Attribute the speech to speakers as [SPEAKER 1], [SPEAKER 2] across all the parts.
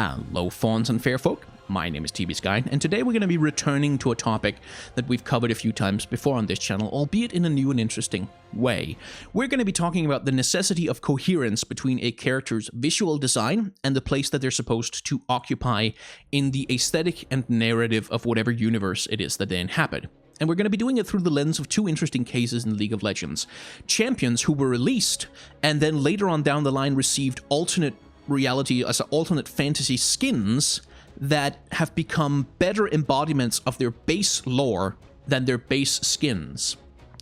[SPEAKER 1] Hello, fawns and fair folk. My name is TB Sky, and today we're going to be returning to a topic that we've covered a few times before on this channel, albeit in a new and interesting way. We're going to be talking about the necessity of coherence between a character's visual design and the place that they're supposed to occupy in the aesthetic and narrative of whatever universe it is that they inhabit. And we're going to be doing it through the lens of two interesting cases in League of Legends. Champions who were released and then later on down the line received alternate reality as alternate fantasy skins that have become better embodiments of their base lore than their base skins.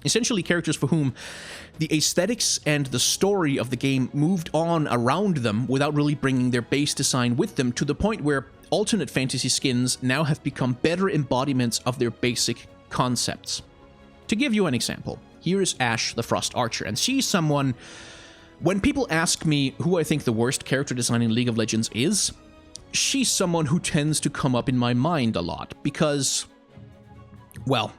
[SPEAKER 1] Essentially characters for whom the aesthetics and the story of the game moved on around them without really bringing their base design with them, to the point where alternate fantasy skins now have become better embodiments of their basic concepts. To give you an example, here is Ashe the Frost Archer, and she's someone... When people ask me who I think the worst character design in League of Legends is, she's someone who tends to come up in my mind a lot because, well,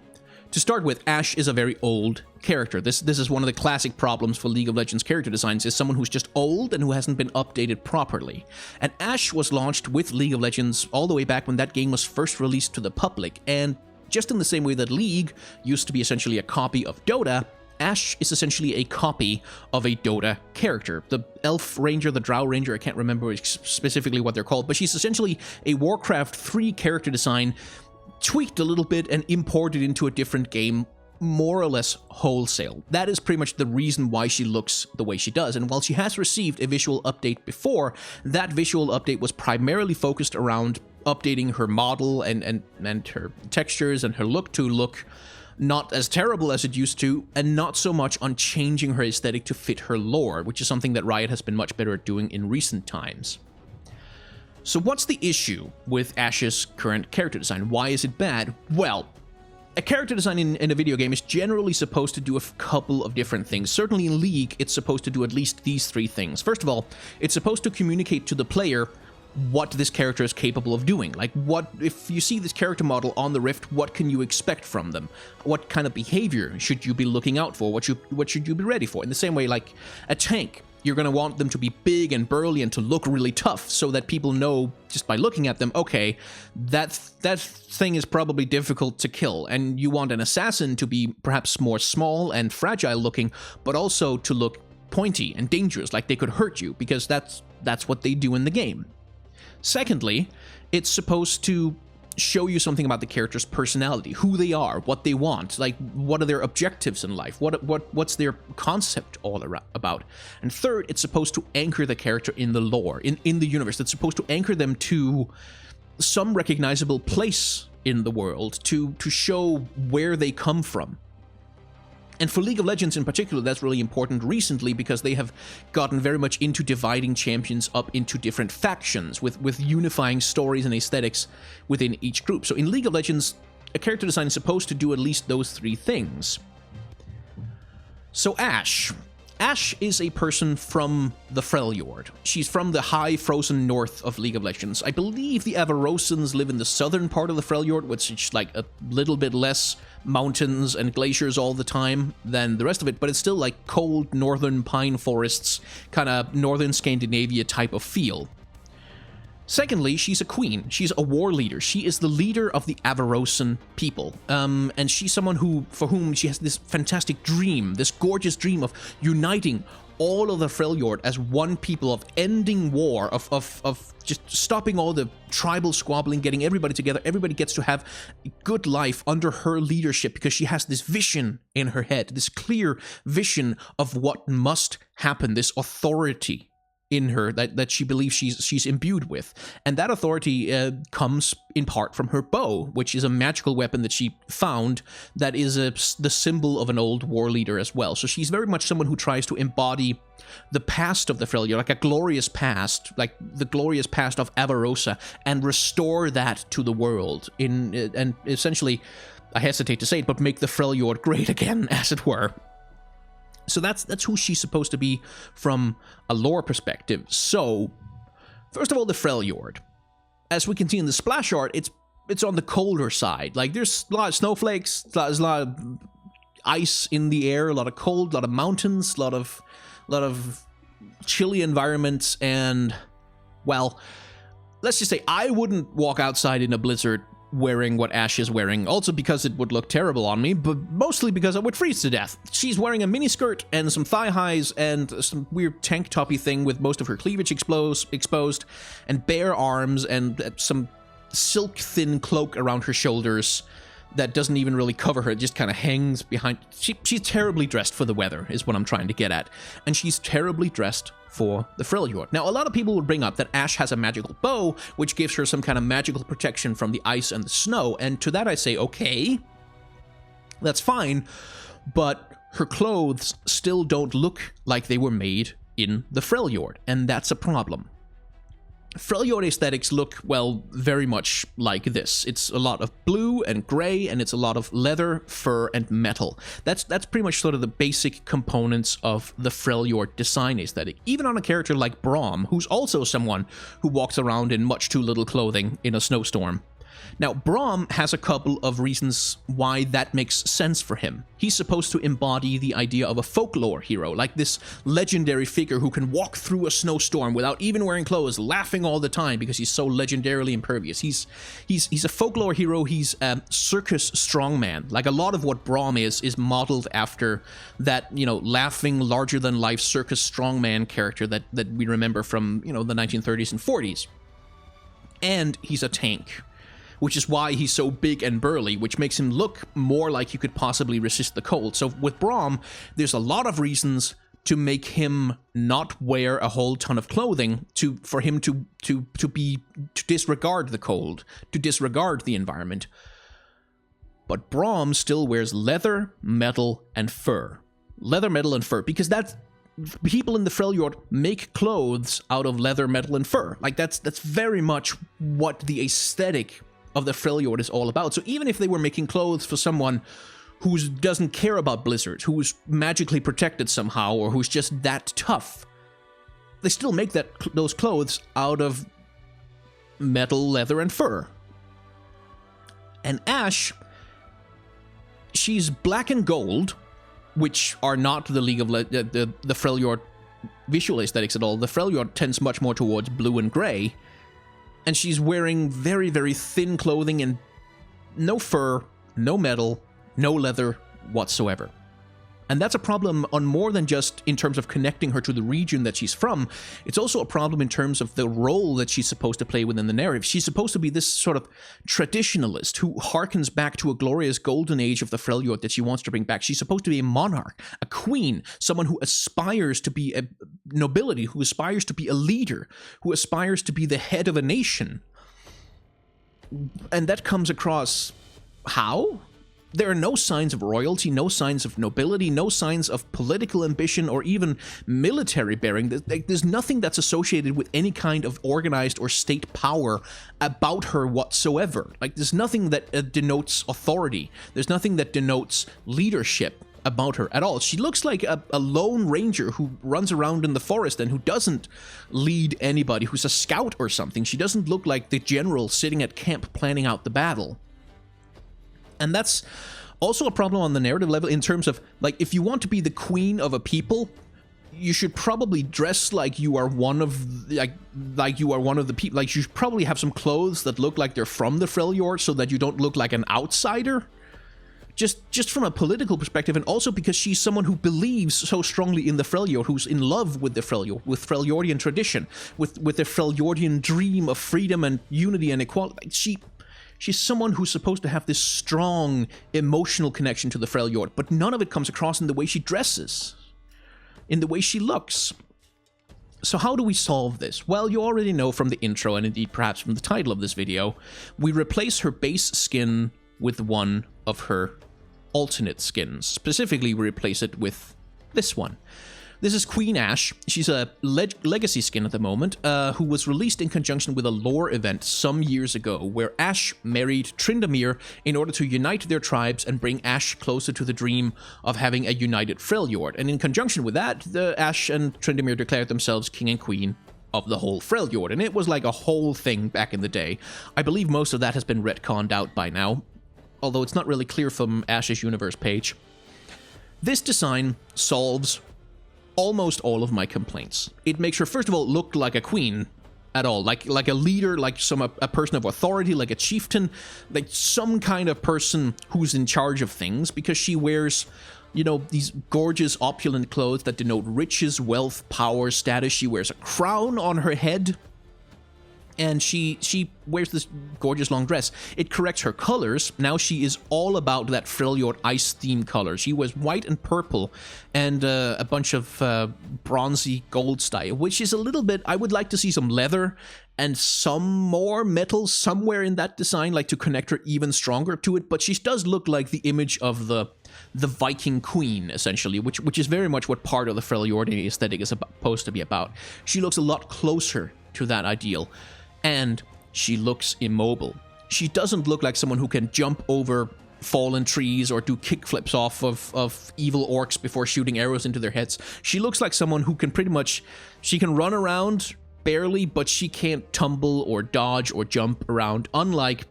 [SPEAKER 1] to start with, Ashe is a very old character. This is one of the classic problems for League of Legends character designs, is someone who's just old and who hasn't been updated properly. And Ashe was launched with League of Legends all the way back when that game was first released to the public, and just in the same way that League used to be essentially a copy of Dota, Ashe is essentially a copy of a Dota character. The Elf Ranger, the Drow Ranger, I can't remember specifically what they're called, but she's essentially a Warcraft 3 character design tweaked a little bit and imported into a different game, more or less wholesale. That is pretty much the reason why she looks the way she does. And while she has received a visual update before, that visual update was primarily focused around updating her model and her textures and her look to look not as terrible as it used to, and not so much on changing her aesthetic to fit her lore, which is something that Riot has been much better at doing in recent times. So what's the issue with Ashe's current character design? Why is it bad? Well, a character design in a video game is generally supposed to do a couple of different things. Certainly in League, it's supposed to do at least these three things. First of all, it's supposed to communicate to the player what this character is capable of doing. Like, what if you see this character model on the Rift, what can you expect from them? What kind of behavior should you be looking out for? What should you be ready for? In the same way, like a tank, you're going to want them to be big and burly and to look really tough, so that people know just by looking at them, okay, that thing is probably difficult to kill. And you want an assassin to be perhaps more small and fragile looking, but also to look pointy and dangerous, like they could hurt you, because that's what they do in the game. Secondly, it's supposed to show you something about the character's personality, who they are, what they want, like what are their objectives in life, what's their concept all about. And third, it's supposed to anchor the character in the lore, in the universe. It's supposed to anchor them to some recognizable place in the world, to show where they come from. And for League of Legends in particular, that's really important recently, because they have gotten very much into dividing champions up into different factions with unifying stories and aesthetics within each group. So in League of Legends, a character design is supposed to do at least those three things. So Ashe is a person from the Freljord. She's from the high frozen north of League of Legends. I believe the Avarosans live in the southern part of the Freljord, which is like a little bit less mountains and glaciers all the time than the rest of it, but it's still like cold northern pine forests, kind of northern Scandinavia type of feel. Secondly, she's a queen. She's a war leader. She is the leader of the Avarosan people. And she's someone for whom she has this fantastic dream, this gorgeous dream of uniting all of the Freljord as one people, of ending war, of just stopping all the tribal squabbling, getting everybody together. Everybody gets to have a good life under her leadership, because she has this vision in her head, this clear vision of what must happen, this authority in her that she believes she's imbued with. And that authority comes in part from her bow, which is a magical weapon that she found that is the symbol of an old war leader as well. So she's very much someone who tries to embody the past of the Freljord, like a glorious past, like the glorious past of Avarosa, and restore that to the world, and essentially, I hesitate to say it, but make the Freljord great again, as it were. So that's who she's supposed to be from a lore perspective. So, first of all, the Freljord. As we can see in the splash art, it's on the colder side. Like, there's a lot of snowflakes, there's a lot of ice in the air, a lot of cold, a lot of mountains, a lot of chilly environments, and, well, let's just say I wouldn't walk outside in a blizzard wearing what Ashe is wearing, also because it would look terrible on me, but mostly because I would freeze to death. She's wearing a mini skirt and some thigh highs and some weird tank toppy thing with most of her cleavage exposed, and bare arms and some silk thin cloak around her shoulders that doesn't even really cover her, it just kind of hangs behind. She's terribly dressed for the weather, is what I'm trying to get at. And she's terribly dressed for the Freljord. Now, a lot of people would bring up that Ashe has a magical bow, which gives her some kind of magical protection from the ice and the snow, and to that I say, okay, that's fine, but her clothes still don't look like they were made in the Freljord, and that's a problem. Freljord aesthetics look, well, very much like this. It's a lot of blue and gray, and it's a lot of leather, fur, and metal. That's pretty much sort of the basic components of the Freljord design aesthetic. Even on a character like Braum, who's also someone who walks around in much too little clothing in a snowstorm. Now, Braum has a couple of reasons why that makes sense for him. He's supposed to embody the idea of a folklore hero, like this legendary figure who can walk through a snowstorm without even wearing clothes, laughing all the time because he's so legendarily impervious. He's a folklore hero, he's a circus strongman. Like, a lot of what Braum is modeled after that, you know, laughing, larger-than-life circus strongman character that we remember from, you know, the 1930s and 40s. And he's a tank, which is why he's so big and burly, which makes him look more like he could possibly resist the cold. So with Braum, there's a lot of reasons to make him not wear a whole ton of clothing, for him to disregard the cold, to disregard the environment. But Braum still wears leather, metal, and fur. Leather, metal, and fur, because people in the Freljord make clothes out of leather, metal, and fur. Like, that's very much what the aesthetic of the Freljord is all about. So even if they were making clothes for someone who doesn't care about blizzards, who's magically protected somehow, or who's just that tough, they still make those clothes out of metal, leather, and fur. And Ashe, she's black and gold, which are not the League of the Freljord visual aesthetics at all. The Freljord tends much more towards blue and gray. And she's wearing very, very thin clothing and no fur, no metal, no leather whatsoever. And that's a problem on more than just in terms of connecting her to the region that she's from. It's also a problem in terms of the role that she's supposed to play within the narrative. She's supposed to be this sort of traditionalist who harkens back to a glorious golden age of the Freljord that she wants to bring back. She's supposed to be a monarch, a queen, someone who aspires to be a nobility, who aspires to be a leader, who aspires to be the head of a nation. And that comes across how? There are no signs of royalty, no signs of nobility, no signs of political ambition or even military bearing. There's nothing that's associated with any kind of organized or state power about her whatsoever. Like, there's nothing that denotes authority. There's nothing that denotes leadership about her at all. She looks like a lone ranger who runs around in the forest and who doesn't lead anybody, who's a scout or something. She doesn't look like the general sitting at camp planning out the battle. And that's also a problem on the narrative level in terms of, like, if you want to be the queen of a people, you should probably dress like you are one of, like you are one of the people. Like, you should probably have some clothes that look like they're from the Freljord so that you don't look like an outsider. Just from a political perspective, and also because she's someone who believes so strongly in the Freljord, who's in love with the Freljord, with Freljordian tradition, with the Freljordian dream of freedom and unity and equality. She's someone who's supposed to have this strong emotional connection to the Freljord, but none of it comes across in the way she dresses, in the way she looks. So how do we solve this? Well, you already know from the intro, and indeed perhaps from the title of this video, we replace her base skin with one of her alternate skins. Specifically, we replace it with this one. This is Queen Ashe. She's a legacy skin at the moment, who was released in conjunction with a lore event some years ago, where Ashe married Tryndamere in order to unite their tribes and bring Ashe closer to the dream of having a united Freljord. And in conjunction with that, the Ashe and Tryndamere declared themselves king and queen of the whole Freljord. And it was like a whole thing back in the day. I believe most of that has been retconned out by now, although it's not really clear from Ashe's universe page. This design solves almost all of my complaints. It makes her, first of all, look like a queen, at all. Like a leader, like a person of authority, like a chieftain, like some kind of person who's in charge of things, because she wears, you know, these gorgeous opulent clothes that denote riches, wealth, power, status. She wears a crown on her head, and she wears this gorgeous long dress. It corrects her colors. Now she is all about that Freljord ice theme color. She wears white and purple and a bunch of bronzy gold style, which is a little bit... I would like to see some leather and some more metal somewhere in that design, like to connect her even stronger to it. But she does look like the image of the Viking queen, essentially, which is very much what part of the Freljordian aesthetic is supposed to be about. She looks a lot closer to that ideal. And she looks immobile. She doesn't look like someone who can jump over fallen trees or do kickflips off of evil orcs before shooting arrows into their heads. She looks like someone who can pretty much... She can run around barely, but she can't tumble or dodge or jump around, unlike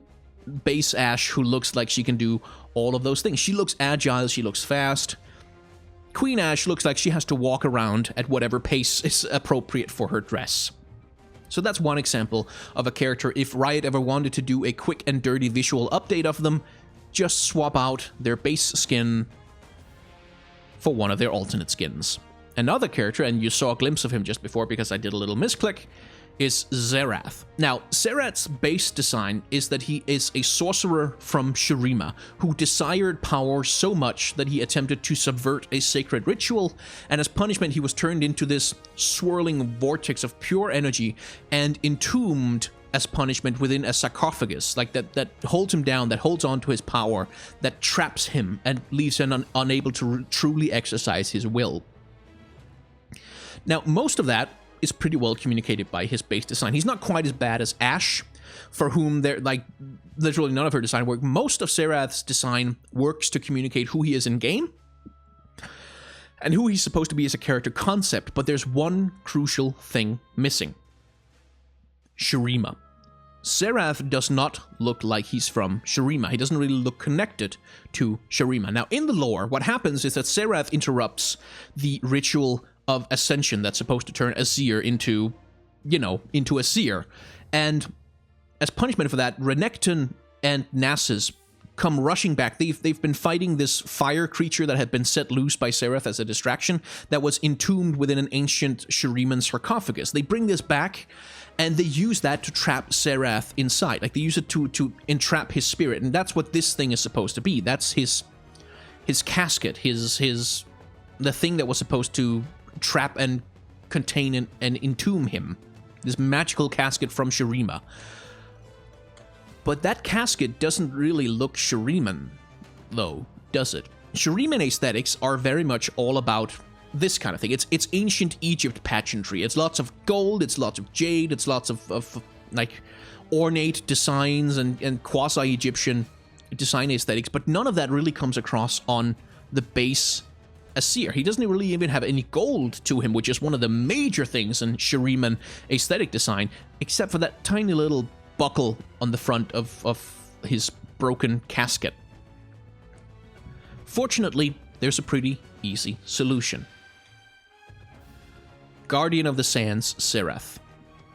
[SPEAKER 1] base Ashe, who looks like she can do all of those things. She looks agile, she looks fast. Queen Ashe looks like she has to walk around at whatever pace is appropriate for her dress. So that's one example of a character. If Riot ever wanted to do a quick and dirty visual update of them, just swap out their base skin for one of their alternate skins. Another character, and you saw a glimpse of him just before because I did a little misclick, is Xerath. Now, Xerath's base design is that he is a sorcerer from Shurima who desired power so much that he attempted to subvert a sacred ritual, and as punishment he was turned into this swirling vortex of pure energy and entombed as punishment within a sarcophagus, like that holds him down, that holds on to his power, that traps him and leaves him unable to truly exercise his will. Now, most of that is pretty well communicated by his base design. He's not quite as bad as Ashe, for whom there, like, literally none of her design work. Most of Xerath's design works to communicate who he is in game and who he's supposed to be as a character concept, but there's one crucial thing missing. Shurima. Xerath does not look like he's from Shurima. He doesn't really look connected to Shurima. Now, in the lore, what happens is that Xerath interrupts the ritual of ascension that's supposed to turn a seer into, you know, into a seer. And as punishment for that, Renekton and Nasus come rushing back. They've been fighting this fire creature that had been set loose by Xerath as a distraction that was entombed within an ancient Shuriman sarcophagus. They bring this back, and they use that to trap Xerath inside. Like, they use it to entrap his spirit, and that's what this thing is supposed to be. That's his casket, the thing that was supposed to trap and contain and entomb him. This magical casket from Shurima. But that casket doesn't really look Shuriman, though, does it? Shuriman aesthetics are very much all about this kind of thing. It's ancient Egypt pageantry. It's lots of gold, it's lots of jade, it's lots of like ornate designs and quasi-Egyptian design aesthetics, but none of that really comes across on the base Asir. He doesn't really even have any gold to him, which is one of the major things in Shuriman aesthetic design, except for that tiny little buckle on the front of his broken casket. Fortunately, there's a pretty easy solution. Guardian of the Sands Xerath,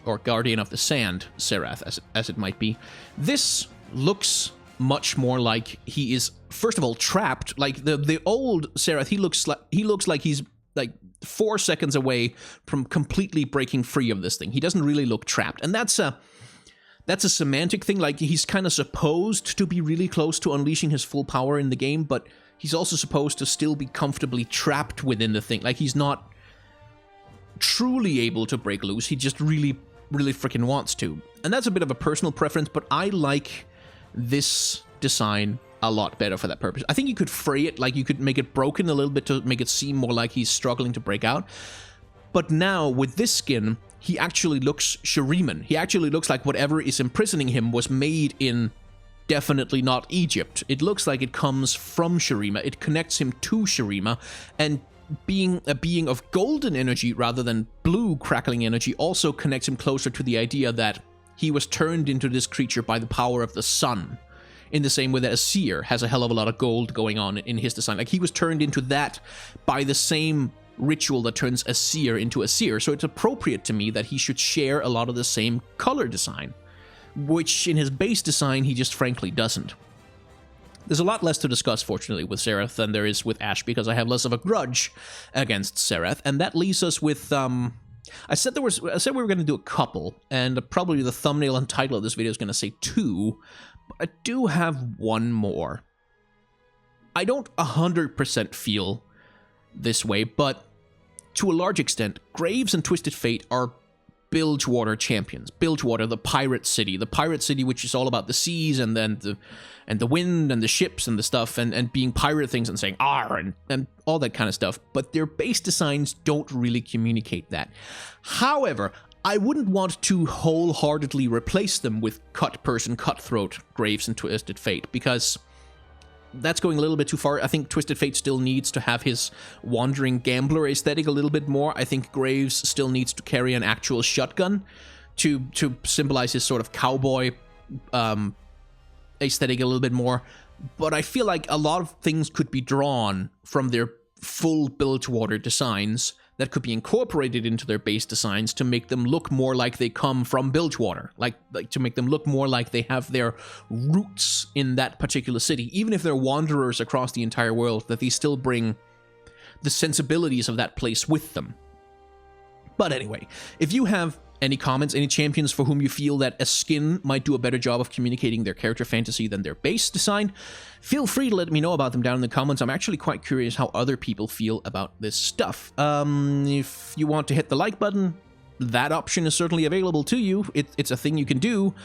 [SPEAKER 1] or Guardian of the Sand Xerath, as it might be. This looks much more like he is, first of all, trapped. Like the old Xerath, he looks like he's like 4 seconds away from completely breaking free of this thing. He doesn't really look trapped, and that's a semantic thing. Like, he's kind of supposed to be really close to unleashing his full power in the game, but he's also supposed to still be comfortably trapped within the thing. Like, he's not truly able to break loose. He just really, really freaking wants to. And that's a bit of a personal preference, but I like this design a lot better for that purpose. I think you could fray it, like you could make it broken a little bit to make it seem more like he's struggling to break out. But now, with this skin, he actually looks Shuriman. He actually looks like whatever is imprisoning him was made in definitely not Egypt. It looks like it comes from Shurima. It connects him to Shurima, and being a being of golden energy rather than blue crackling energy also connects him closer to the idea that he was turned into this creature by the power of the sun, in the same way that a seer has a hell of a lot of gold going on in his design. Like, he was turned into that by the same ritual that turns a seer into a seer, so it's appropriate to me that he should share a lot of the same color design, which in his base design he just frankly doesn't. There's a lot less to discuss, fortunately, with Sereth than there is with Ashe, because I have less of a grudge against Sereth, and that leaves us with, I said we were going to do a couple, and probably the thumbnail and title of this video is going to say 2, but I do have one more. I don't 100% feel this way, but to a large extent, Graves and Twisted Fate are Bilgewater champions. Bilgewater, the pirate city which is all about the seas and then the wind and the ships and the stuff and being pirate things and saying "arr" and all that kind of stuff. But their base designs don't really communicate that. However, I wouldn't want to wholeheartedly replace them with Cutthroat, Graves, and Twisted Fate, because that's going a little bit too far. I think Twisted Fate still needs to have his wandering gambler aesthetic a little bit more. I think Graves still needs to carry an actual shotgun to symbolize his sort of cowboy aesthetic a little bit more. But I feel like a lot of things could be drawn from their full Bilgewater designs that could be incorporated into their base designs to make them look more like they come from Bilgewater, like to make them look more like they have their roots in that particular city. Even if they're wanderers across the entire world, that they still bring the sensibilities of that place with them. But anyway, if you have any comments, any champions for whom you feel that a skin might do a better job of communicating their character fantasy than their base design, feel free to let me know about them down in the comments. I'm actually quite curious how other people feel about this stuff. If you want to hit the like button, that option is certainly available to you. It's a thing you can do.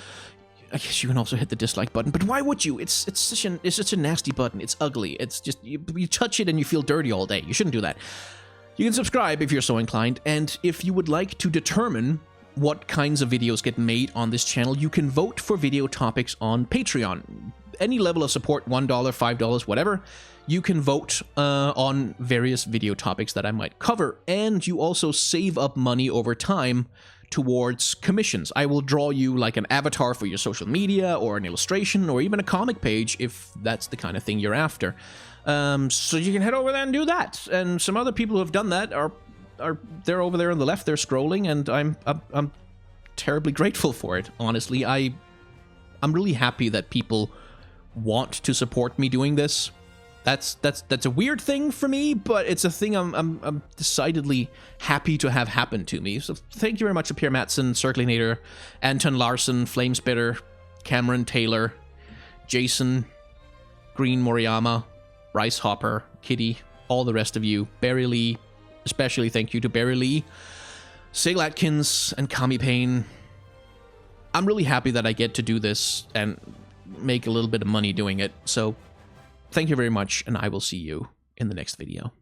[SPEAKER 1] I guess you can also hit the dislike button, but why would you? It's such a nasty button. It's ugly. It's just, you touch it and you feel dirty all day. You shouldn't do that. You can subscribe if you're so inclined, and if you would like to determine what kinds of videos get made on this channel, you can vote for video topics on Patreon. Any level of support, $1, $5, whatever, you can vote on various video topics that I might cover, and you also save up money over time towards commissions. I will draw you like an avatar for your social media, or an illustration, or even a comic page if that's the kind of thing you're after. So you can head over there and do that. And some other people who have done that are they're over there on the left. They're scrolling, and I'm terribly grateful for it. Honestly, I'm really happy that people want to support me doing this. That's a weird thing for me, but it's a thing I'm decidedly happy to have happen to me. So thank you very much to Pierre Matson, Circlinator, Anton Larson, Flamespitter, Cameron Taylor, Jason, Green Moriyama, Bryce Hopper, Kitty, all the rest of you, Barry Lee. Especially thank you to Barry Lee, Sale Atkins, and Kami Payne. I'm really happy that I get to do this and make a little bit of money doing it. So thank you very much, and I will see you in the next video.